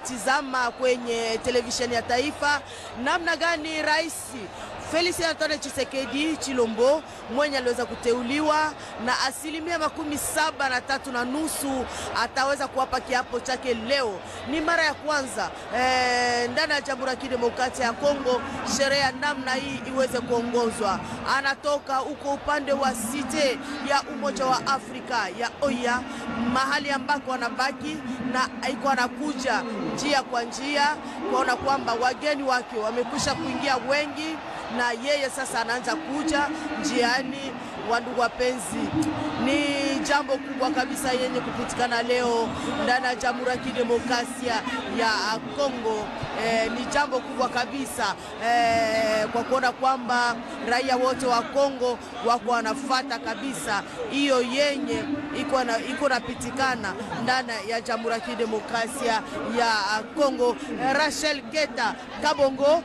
tizama kwenye televisheni ya taifa namna gani Rais Felix Antoine Tshisekedi Chilombo mwenye aliweza kuteuliwa na 73.5% ataweza kuwapa kiapo chake leo. Ni mara ya kwanza ndani ya Jamhuri ya Kidemokrasia ya Kongo sherehe ya namna hii iweze kuongozwa. Anatoka uko upande wa site ya Umoja wa Afrika ya OIA, mahali ambako anabaki na iko anakuja njia kwa njia kuona kwamba wageni wake wamekwisha kuingia wengi, na yeye sasa anaanza kuja njiani. Wandugu wapenzi, ni jambo kubwa kabisa yenye kupitikana leo ndani ya Jamhuri ya Kidemokrasia ya Kongo. Ni jambo kubwa kabisa kwa kuona kwamba raia wote wa Kongo wako wanafuata kabisa hiyo yenye iko napitikana ndani ya Jamhuri ya Kidemokrasia ya Kongo. Rachel Keta Kabongo,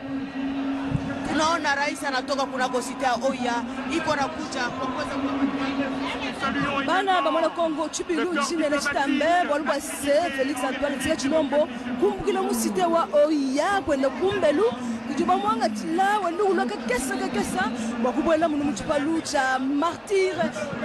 tunaona rais anatoka kunako site ya OIA, iko na kuja kwa kuweza bana bamana Kongo chibiru jine na chitambe walwa se Felix Antoine Chilombo kumbukila mu site wa OIA kwenda kumbelu kujuba mwanga tila wandulo kesa bakubwela muno muchipalu cha martyr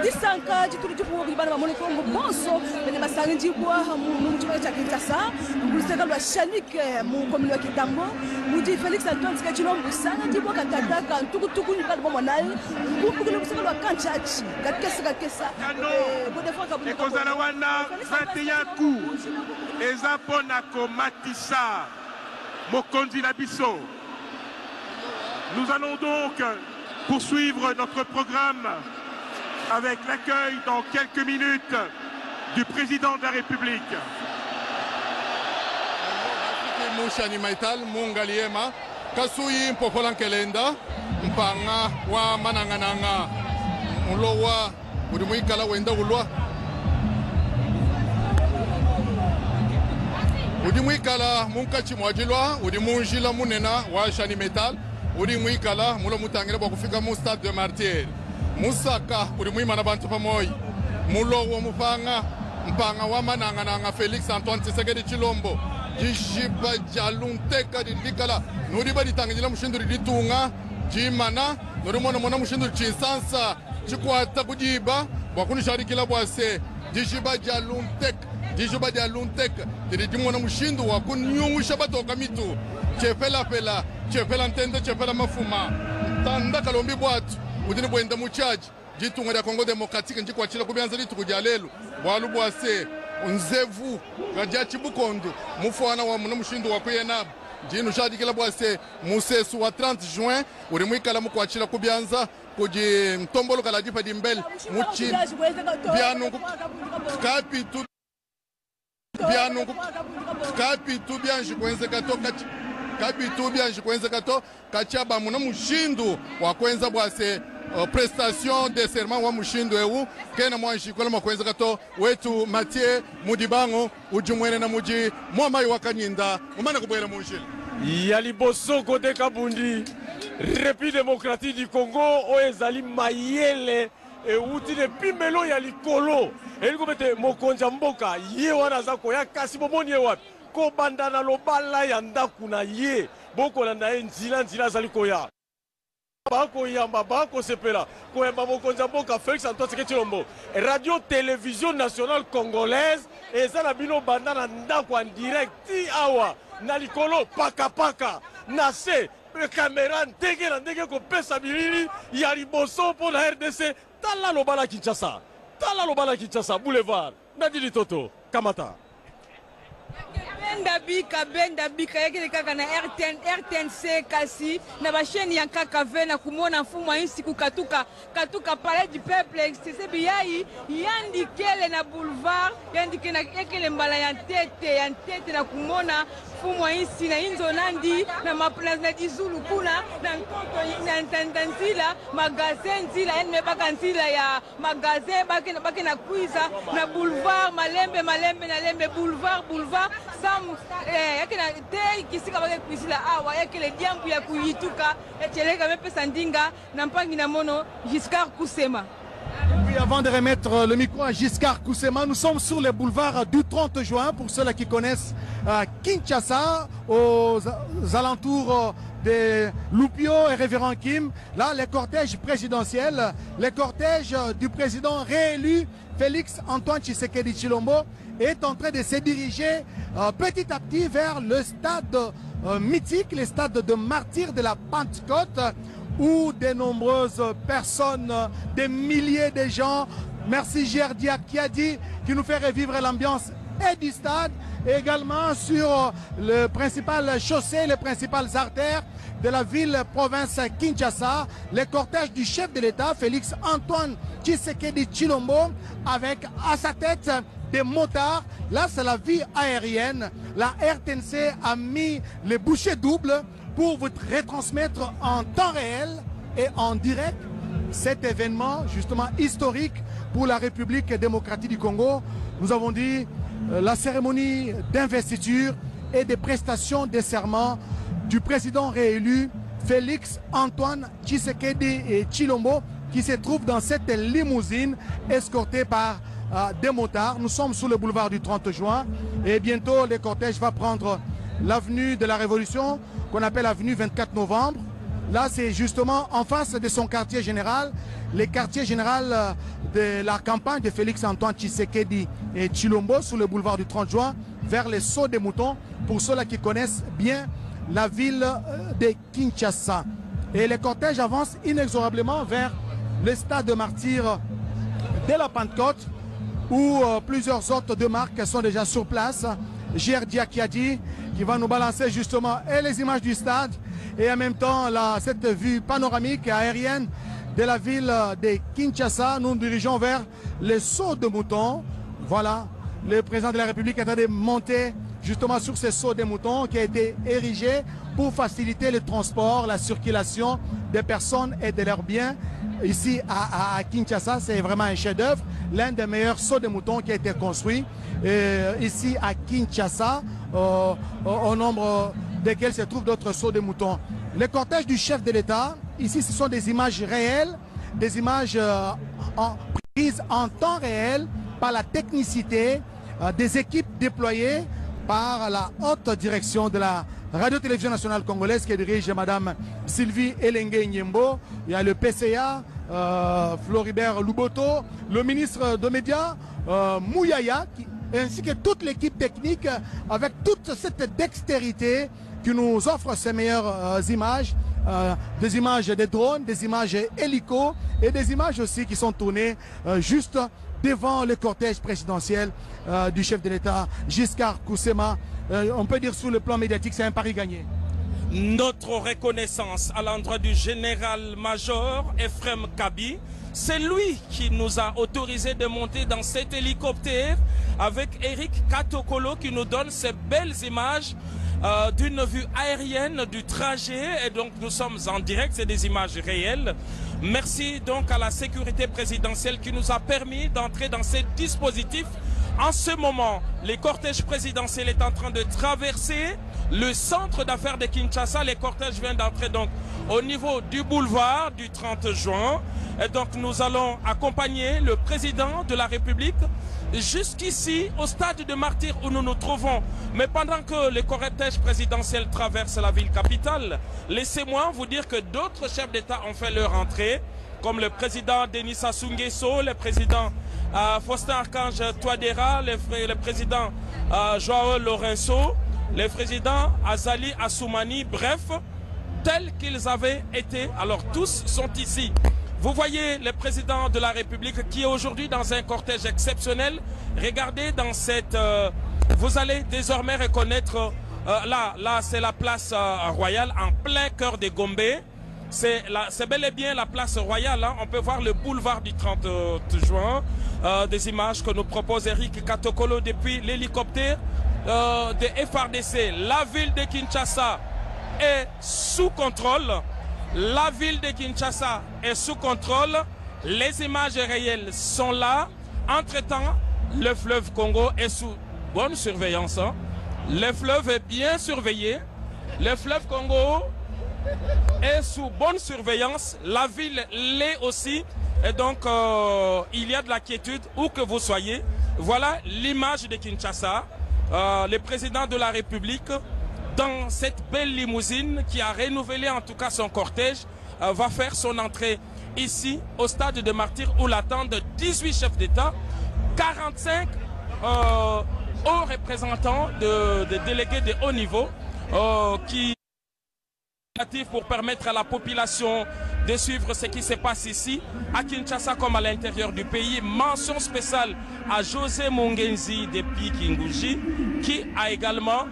disanka jiturujupu bana bamana Kongo bonso bene masangi kwa mu muchipalu cha Kinshasa nguseka lwa Shanik mu komune wa Kitambo mudi Felix Antoine Chilombo sana ndipo kataka tukutuku ni kwa mwanali kumbukila museka lwa Kanchachi kakesa et Kozalawana 21 coups eza pona komatisa mokonzi na biso. Nous allons donc poursuivre notre programme avec l'accueil dans quelques minutes du président de la République. Mushani Maital Mungaliema Kasui Mpopolankelenda Mpanga wa Manangananga Ulowa Udimwikala wenda ulwa Udimwikala munkachi mwajilwa udimunjila munena wa Shani Metal udimwikala mulo mutangira bwa kufika mu stade de Martyr musaka udimwima na bantu pamoja mulo wo mupanga mpanga wa Manangananga Felix Antoine Tshisekedi Chilombo jishiba jalunteka dilikala nuriba ditangila mushinduri ditunga jimana nurimona mona mushinduri chinsansa chikwata kujiba wakunisharikila bwase jishiba jaluntek dirimona mushindu wakunyungusha batoka mitu chefela ntende chefela mafuma tanda kalombi bwatu udini bwenda muchaji jitunga ya Kongo Demokratike njikwachila kubyanza litu kujalelu bwalu bwase unzevu gajachi bukondo mufwana wa muna mushindu wakuyenabu jinu shadikila bwase musesu wa 30 juin urimwikala mukwachila kubyanza kuji mtombolo kala jipa dimbel muchi bianu kapitu bianji kwenze kato kachaba muna mushindu wa kwenza bwase prestation de serment wa mushindu ewu kena mwanji kola makwenza kato wetu Mathieu Mudibango ujumwene na muji mwamai wakanyinda umana kubwela munjila yali boso kote Kabundi République démocratique du Congo oezali mayele uti de pimelo ya likolo eliko bete mokonja mboka ye wana zako ya kasi bomoni ye wapi ko bandana lobala ya ndaku na ye boko landa nzila zali koya bako yamba bako sepela ko yamba mokonja mboka Felix Antoine Tshisekedi Chilombo radio télévision nationale congolaise ezala bino bandana ndaku en direct awa na likolo paka na se caméra ndenge ko pesa bilili ya liboso pour la RDC tala lobala Kinshasa boulevard Nadili Toto Kamata benda bika yake kaka na RTNC kasi na basheni ya KKV na kumona mfumo insi kukatuka palais du peuple c'est biyai yandikele na boulevard yandike na ekele mbala ya tete na kumona mfumo insi na inzo nandi na maplace na dizulu kuna na nkonto na ntanzila magazin zila ene baka nzila ya magazin bake na kuiza na boulevard malembe na lembe boulevard sam yake na te kisika bake kuisila awa yake le diambu ya kuyituka eteleka mepesa ndinga na mpangi na mono Giscard Kusema Oui, avant de remettre le micro à Giscard Koussema, nous sommes sur le boulevard du 30 juin, pour ceux-là qui connaissent Kinshasa, aux alentours de Loupio et Révérend Kim. Là, le cortège présidentiel, le cortège du président réélu Félix Antoine Tshisekedi Tshilombo est en train de se diriger petit à petit vers le stade mythique, le stade de martyrs de la Pentecôte, où de nombreuses personnes, des milliers de gens, merci Gerdia Kiadi qui nous fait revivre l'ambiance et du stade, et également sur le principal chaussée, les principales artères de la ville-province Kinshasa, le cortège du chef de l'État, Félix Antoine Tshisekedi Tshilombo, avec à sa tête des motards. Là, c'est la vie aérienne. La RTNC a mis les bouchées doubles pour vous retransmettre en temps réel et en direct cet événement justement historique pour la République démocratique du Congo. Nous avons dit la cérémonie d'investiture et des prestations de serment du président réélu Félix Antoine Tshisekedi Tshilombo, qui se trouve dans cette limousine escortée par des motards. Nous sommes sur le boulevard du 30 juin et bientôt le cortège va prendre l'avenue de la Révolution, qu'on appelle avenue 24 novembre. Là, c'est justement en face de son quartier général, le quartier général de la campagne de Félix Antoine Tshisekedi et Tshilombo, sur le boulevard du 30 juin, vers les Sauts des Moutons, pour ceux-là qui connaissent bien la ville de Kinshasa. Et le cortège avance inexorablement vers le stade de martyrs de la Pentecôte, où plusieurs hôtes de marque sont déjà sur place. Gerdia Kiadi qui va nous balancer justement et les images du stade et en même temps cette vue panoramique et aérienne de la ville de Kinshasa. Nous nous dirigeons vers les Sauts de Moutons. Voilà, le président de la République est en train de monter justement sur ces Sauts de Moutons qui a été érigé pour faciliter le transport, la circulation des personnes et de leurs biens. Ici à Kinshasa, c'est vraiment un chef-d'œuvre, l'un des meilleurs sauts de moutons qui a été construit ici à Kinshasa, au nombre desquels se trouvent d'autres sauts de moutons. Le cortège du chef de l'État, ici ce sont des images réelles, des images prises en temps réel par la technicité des équipes déployées par la haute direction de la Radio-Télévision nationale congolaise qui dirige Madame Sylvie Elenge Nyembo. Il y a le PCA, Floribert Luboto, le ministre des Médias, Mouyaya, ainsi que toute l'équipe technique avec toute cette dextérité qui nous offre ces meilleures images, des images des drones, des images hélico et des images aussi qui sont tournées juste devant le cortège présidentiel du chef de l'État, Giscard Koussema. On peut dire sur le plan médiatique, c'est un pari gagné. Notre reconnaissance à l'endroit du général-major Ephrem Kabi, c'est lui qui nous a autorisé de monter dans cet hélicoptère avec Eric Katokolo qui nous donne ces belles images d'une vue aérienne du trajet. Et donc nous sommes en direct, c'est des images réelles. Merci donc à la sécurité présidentielle qui nous a permis d'entrer dans ces dispositifs. En ce moment, le cortège présidentiel est en train de traverser le centre d'affaires de Kinshasa. Le cortège vient d'entrer donc au niveau du boulevard du 30 juin. Et donc nous allons accompagner le président de la République jusqu'ici au stade de martyrs où nous nous trouvons. Mais pendant que le cortège présidentiel traverse la ville capitale, laissez-moi vous dire que d'autres chefs d'État ont fait leur entrée, comme le président Denis Sassou Nguesso, le président Faustin Archange Touadéra, le président Joao Lourenço, le président Azali Assoumani, bref, tels qu'ils avaient été. Alors tous sont ici. Vous voyez le président de la République qui est aujourd'hui dans un cortège exceptionnel. Regardez dans cette... vous allez désormais reconnaître... là c'est la place royale en plein cœur de Gombe. C'est bel et bien la place royale. Hein. On peut voir le boulevard du 30 juin. Des images que nous propose Eric Katokolo depuis l'hélicoptère de FRDC. La ville de Kinshasa est sous contrôle. La ville de Kinshasa est sous contrôle. Les images réelles sont là. Entre-temps, le fleuve Congo est sous bonne surveillance. Hein. Le fleuve est bien surveillé. Le fleuve Congo est sous bonne surveillance. La ville l'est aussi. Et donc, il y a de la quiétude où que vous soyez. Voilà l'image de Kinshasa. Le président de la République, dans cette belle limousine qui a renouvelé en tout cas son cortège, va faire son entrée ici au stade de Martyrs où l'attendent 18 chefs d'État, 45 hauts représentants de délégués de haut niveau qui pour permettre à la population de suivre ce qui se passe ici à Kinshasa comme à l'intérieur du pays. Mention spéciale à José Mungenzi depuis Kinguji qui a également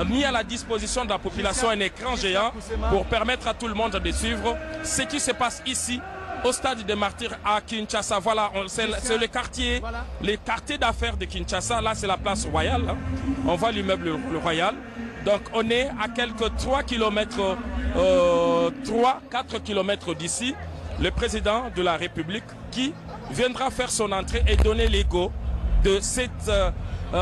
mis à la disposition de la population un écran géant pour permettre à tout le monde de suivre ce qui se passe ici au stade des Martyrs à Kinshasa. Voilà, c'est le quartier d'affaires de Kinshasa. Là, c'est la place royale. Hein. On voit l'immeuble royal. Donc, on est à quelques 4 km d'ici. Le président de la République qui viendra faire son entrée et donner l'ego de cette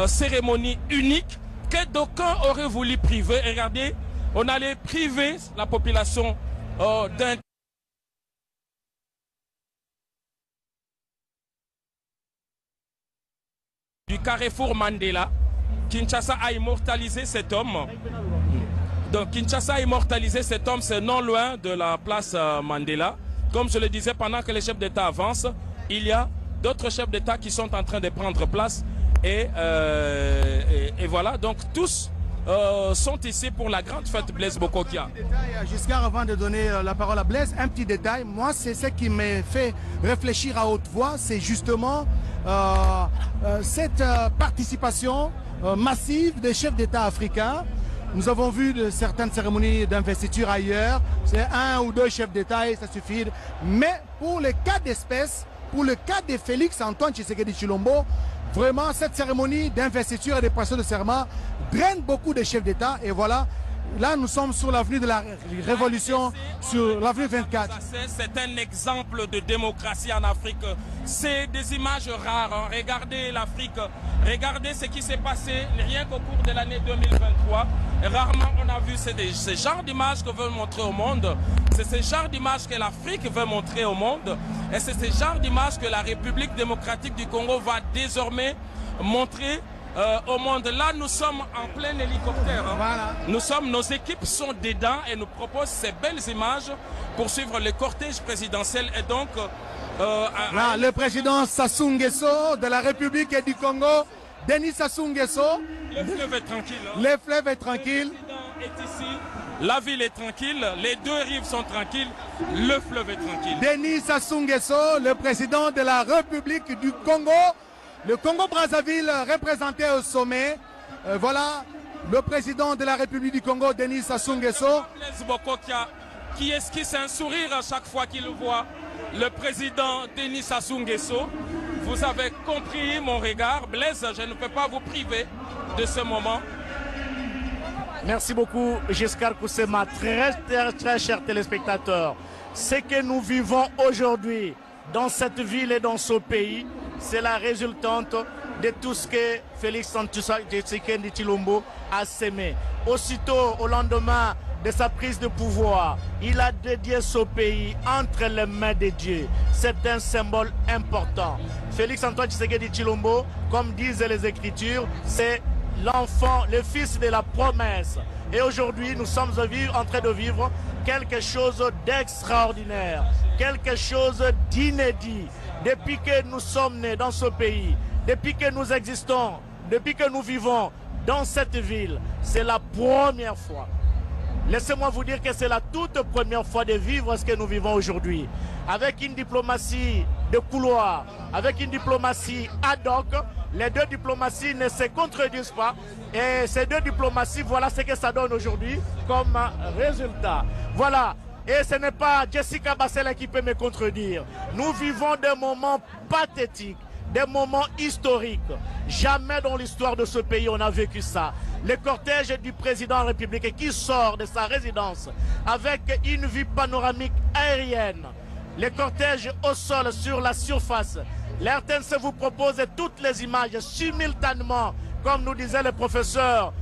cérémonie unique que d'aucuns auraient voulu priver. Et regardez, on allait priver la population d'un du carrefour Mandela. Kinshasa a immortalisé cet homme. Donc Kinshasa a immortalisé cet homme, c'est non loin de la place Mandela. Comme je le disais, pendant que les chefs d'État avancent, il y a d'autres chefs d'État qui sont en train de prendre place. Et voilà, donc tous sont ici pour la grande fête Blaise Bokokia. Giscard, avant de donner la parole à Blaise, un petit détail. Moi, c'est ce qui me fait réfléchir à haute voix, c'est justement cette participation massive des chefs d'État africains. Nous avons vu de certaines cérémonies d'investiture ailleurs. C'est 1 ou 2 chefs d'État et ça suffit. Mais pour le cas d'espèce, pour le cas de Félix Antoine Tshisekedi Tshilombo, vraiment cette cérémonie d'investiture et de pression de serment draine beaucoup de chefs d'État. Et voilà, là nous sommes sur l'avenue de la Révolution, sur l'avenue 24. C'est un exemple de démocratie en Afrique. C'est des images rares. Hein. Regardez l'Afrique, regardez ce qui s'est passé rien qu'au cours de l'année 2023. Rarement on a vu ce genre d'images que veut montrer au monde. C'est ce genre d'images que l'Afrique veut montrer au monde. Et c'est ce genre d'images que la République démocratique du Congo va désormais montrer au monde. Là, nous sommes en plein hélicoptère. Hein. Voilà. Nos équipes sont dedans et nous proposent ces belles images pour suivre le cortège présidentiel. Et donc, là, le président Sassou Nguesso de la République du Congo, Denis Sassou Nguesso. Le fleuve est tranquille. Hein. Le fleuve est tranquille. Le président est ici. La ville est tranquille. Les deux rives sont tranquilles. Le fleuve est tranquille. Denis Sassou Nguesso, le président de la République du Congo. Le Congo-Brazzaville représenté au sommet. Voilà le président de la République du Congo, Denis Sassou Nguesso. Blaise Bokokia, qui esquisse un sourire à chaque fois qu'il voit le président Denis Sassou Nguesso. Vous avez compris mon regard. Blaise, je ne peux pas vous priver de ce moment. Merci beaucoup, Giscard Koussema. Très chers téléspectateurs. Ce que nous vivons aujourd'hui dans cette ville et dans ce pays, c'est la résultante de tout ce que Félix Tshisekedi Tshilombo a sémé. Aussitôt, au lendemain de sa prise de pouvoir, il a dédié ce pays entre les mains de Dieu. C'est un symbole important. Félix Antoine Tshisekedi Tshilombo, comme disent les Écritures, c'est l'enfant, le fils de la promesse. Et aujourd'hui, nous sommes en train de vivre quelque chose d'extraordinaire, quelque chose d'inédit. Depuis que nous sommes nés dans ce pays, depuis que nous existons, depuis que nous vivons dans cette ville, c'est la première fois. Laissez-moi vous dire que c'est la toute première fois de vivre ce que nous vivons aujourd'hui. Avec une diplomatie de couloir, avec une diplomatie ad hoc, les deux diplomaties ne se contredisent pas. Et ces deux diplomaties, voilà ce que ça donne aujourd'hui comme résultat. Voilà. Et ce n'est pas Jessica Bassela qui peut me contredire. Nous vivons des moments pathétiques, des moments historiques. Jamais dans l'histoire de ce pays on a vécu ça. Le cortège du président de la République qui sort de sa résidence avec une vue panoramique aérienne. Le cortège au sol sur la surface. L'RTNC vous propose toutes les images simultanément, comme nous disait le professeur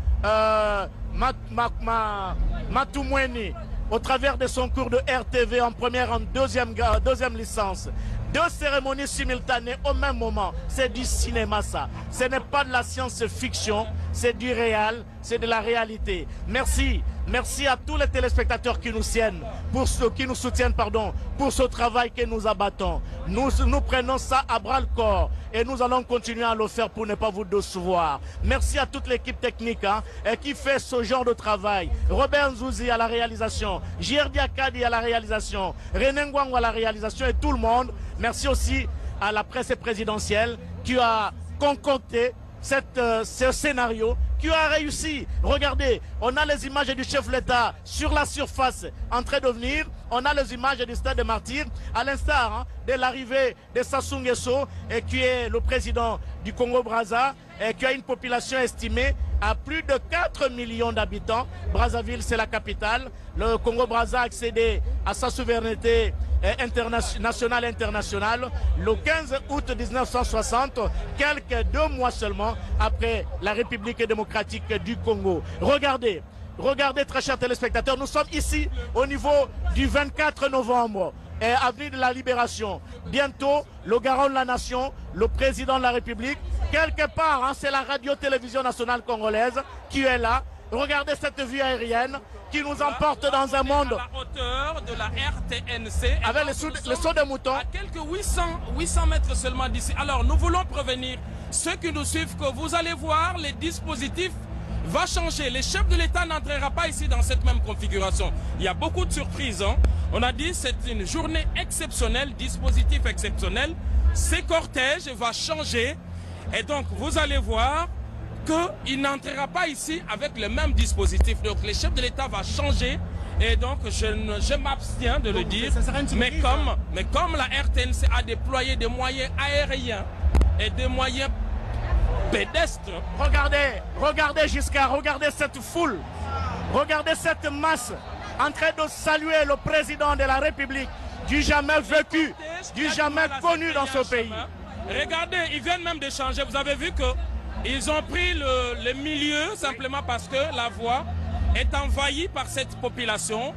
Matoumweni, au travers de son cours de RTV en première et en deuxième licence. 2 cérémonies simultanées au même moment. C'est du cinéma ça. Ce n'est pas de la science-fiction, c'est du réel, c'est de la réalité. Merci. Merci à tous les téléspectateurs qui nous soutiennent, pour ce travail que nous abattons. Nous prenons ça à bras le corps et nous allons continuer à le faire pour ne pas vous décevoir. Merci à toute l'équipe technique qui fait ce genre de travail. Robert Nzouzi à la réalisation, J.R. Diakadi à la réalisation, René Ngwango à la réalisation et tout le monde. Merci aussi à la presse présidentielle qui a concocté ce scénario, qui a réussi. Regardez, on a les images du chef de l'État sur la surface en train de venir. On a les images du stade de Martyrs, à l'instar de l'arrivée de Sassou Nguesso, qui est le président du Congo-Brazza, qui a une population estimée à plus de 4 millions d'habitants. Brazzaville, c'est la capitale. Le Congo-Brazza a accédé à sa souveraineté nationale et internationale le 15 août 1960, quelques 2 mois seulement après la République démocratique du Congo. Regardez, très chers téléspectateurs, nous sommes ici au niveau du 24 novembre, avenue de la Libération. Bientôt, le garant de la nation, le président de la République, quelque part, c'est la radio-télévision nationale congolaise qui est là. Regardez cette vue aérienne qui nous emporte dans un monde à la hauteur de la RTNC avec le saut de mouton à quelques 800 mètres seulement d'ici. Alors nous voulons prévenir ceux qui nous suivent que vous allez voir, les dispositifs vont changer. Le chef de l'État n'entrera pas ici dans cette même configuration. Il y a beaucoup de surprises. On a dit c'est une journée exceptionnelle, dispositif exceptionnel. Ce cortège va changer et donc vous allez voir qu'il n'entrera pas ici avec le même dispositif. Donc le chef de l'État va changer et donc je m'abstiens de le dire. Mais comme la RTNC a déployé des moyens aériens et des moyens pédestres. Regardez Giscard, regardez cette foule, regardez cette masse en train de saluer le président de la République, du jamais vécu, du jamais connu dans ce pays. Regardez, ils viennent même de changer. Vous avez vu que ils ont pris le milieu simplement parce que la voie est envahie par cette population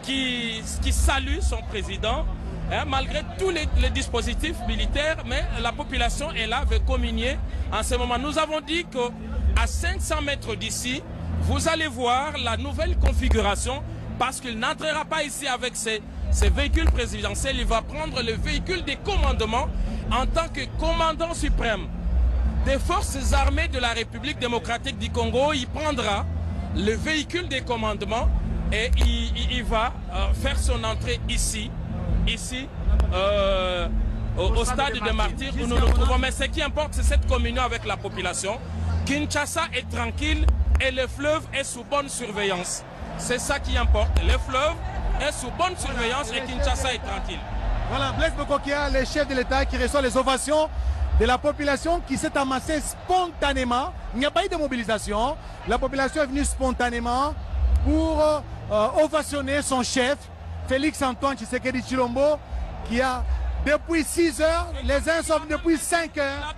qui salue son président, malgré tous les dispositifs militaires, mais la population est là, veut communier en ce moment. Nous avons dit qu'à 500 mètres d'ici, vous allez voir la nouvelle configuration parce qu'il n'entrera pas ici avec ses véhicules présidentiels, il va prendre le véhicule des commandements en tant que commandant suprême des forces armées de la République démocratique du Congo. Il prendra le véhicule des commandements et il va faire son entrée ici au stade de Martyrs où nous nous trouvons. Mais ce qui importe, c'est cette communion avec la population. Kinshasa est tranquille et le fleuve est sous bonne surveillance. C'est ça qui importe. Le fleuve est sous bonne surveillance et Kinshasa est tranquille. Voilà, Blaise Bokokia, le chef de l'État qui reçoit les ovations de la population qui s'est amassée spontanément. Il n'y a pas eu de mobilisation. La population est venue spontanément pour ovationner son chef, Félix Antoine Tshisekedi Tshilombo, qui a depuis 6 heures, les uns sont depuis 5 heures.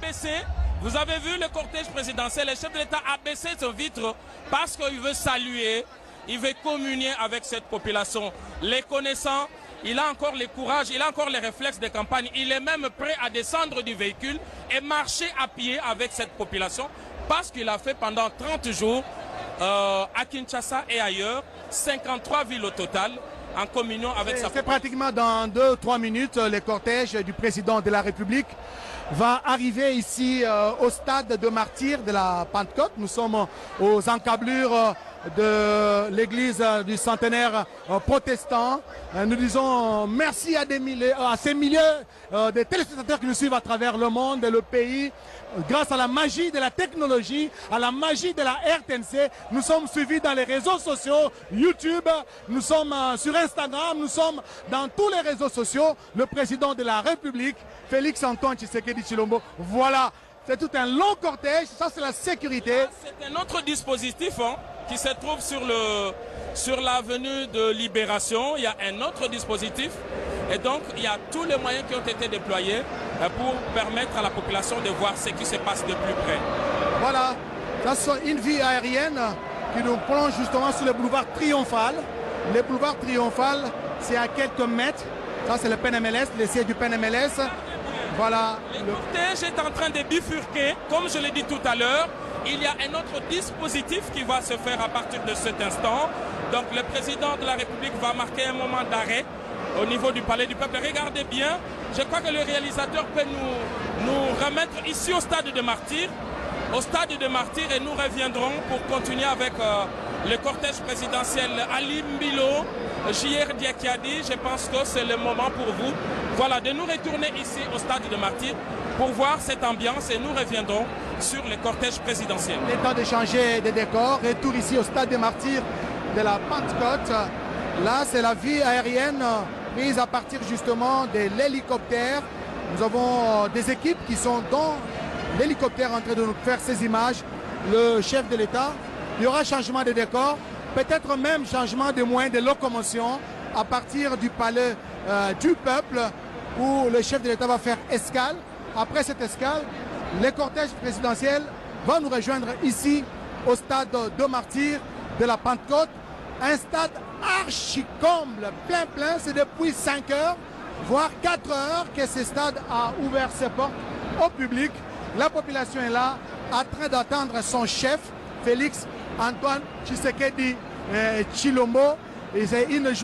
Vous avez vu le cortège présidentiel, le chef de l'État a baissé son vitre parce qu'il veut saluer, il veut communier avec cette population. Les connaissant, il a encore le courage, il a encore les réflexes de campagne. Il est même prêt à descendre du véhicule et marcher à pied avec cette population parce qu'il a fait pendant 30 jours à Kinshasa et ailleurs, 53 villes au total, en communion avec sa population. C'est pratiquement dans 2-3 minutes, le cortège du président de la République va arriver ici au stade de Martyrs de la Pentecôte. Nous sommes aux encablures de l'église du centenaire protestant. Nous disons merci à ces milliers de téléspectateurs qui nous suivent à travers le monde et le pays. Grâce à la magie de la technologie, à la magie de la RTNC, nous sommes suivis dans les réseaux sociaux, YouTube, nous sommes sur Instagram, nous sommes dans tous les réseaux sociaux. Le président de la République, Félix Antoine Tshisekedi Tshilombo, voilà, c'est tout un long cortège, ça c'est la sécurité. C'est un autre dispositif qui se trouve sur l'avenue de Libération. Il y a un autre dispositif et donc il y a tous les moyens qui ont été déployés pour permettre à la population de voir ce qui se passe de plus près. Voilà, ça c'est une vue aérienne qui nous plonge justement sur le boulevard Triomphal. Le boulevard Triomphal, c'est à quelques mètres. Ça c'est le PNMLS, le siège du PNMLS. Voilà. Le cortège est en train de bifurquer, comme je l'ai dit tout à l'heure. Il y a un autre dispositif qui va se faire à partir de cet instant. Donc le président de la République va marquer un moment d'arrêt au niveau du Palais du Peuple. Regardez bien, je crois que le réalisateur peut nous remettre ici au stade de Martyrs. Au stade de Martyrs, et nous reviendrons pour continuer avec le cortège présidentiel. Ali Mbilo, JR Diakiadi, je pense que c'est le moment pour vous, voilà, de nous retourner ici au stade de Martyrs pour voir cette ambiance, et nous reviendrons sur le cortège présidentiel. Il est temps de changer de décor. Retour ici au stade des Martyrs de la Pentecôte. Là, c'est la vie aérienne prise à partir justement de l'hélicoptère. Nous avons des équipes qui sont dans l'hélicoptère en train de nous faire ces images. Le chef de l'État, il y aura changement de décor, peut-être même changement de moyens de locomotion à partir du palais du peuple où le chef de l'État va faire escale. Après cette escale, le cortège présidentiel va nous rejoindre ici au stade de Martyrs de la Pentecôte. Un stade archi-comble, plein, c'est depuis 5 heures, voire 4 heures que ce stade a ouvert ses portes au public. La population est là, en train d'attendre son chef, Félix Antoine Tshisekedi Tshilombo. Et c'est une journée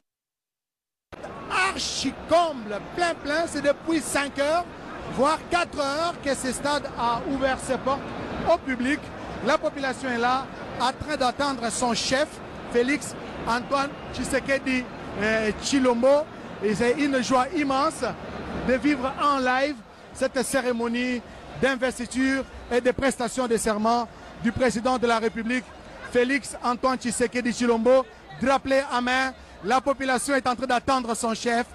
archi-comble, plein, c'est depuis 5 heures, voire 4 heures que ce stade a ouvert ses portes au public. La population est là, en train d'attendre son chef, Félix Antoine Tshisekedi Tshilombo. Et c'est une joie immense de vivre en live cette cérémonie d'investiture et de prestation de serment du président de la République, Félix Antoine Tshisekedi Tshilombo. Drapeau à main, la population est en train d'attendre son chef,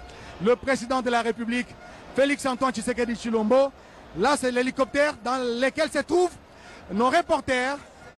le président de la République, Félix Antoine Tshisekedi Tshilombo. Là, c'est l'hélicoptère dans lequel se trouvent nos reporters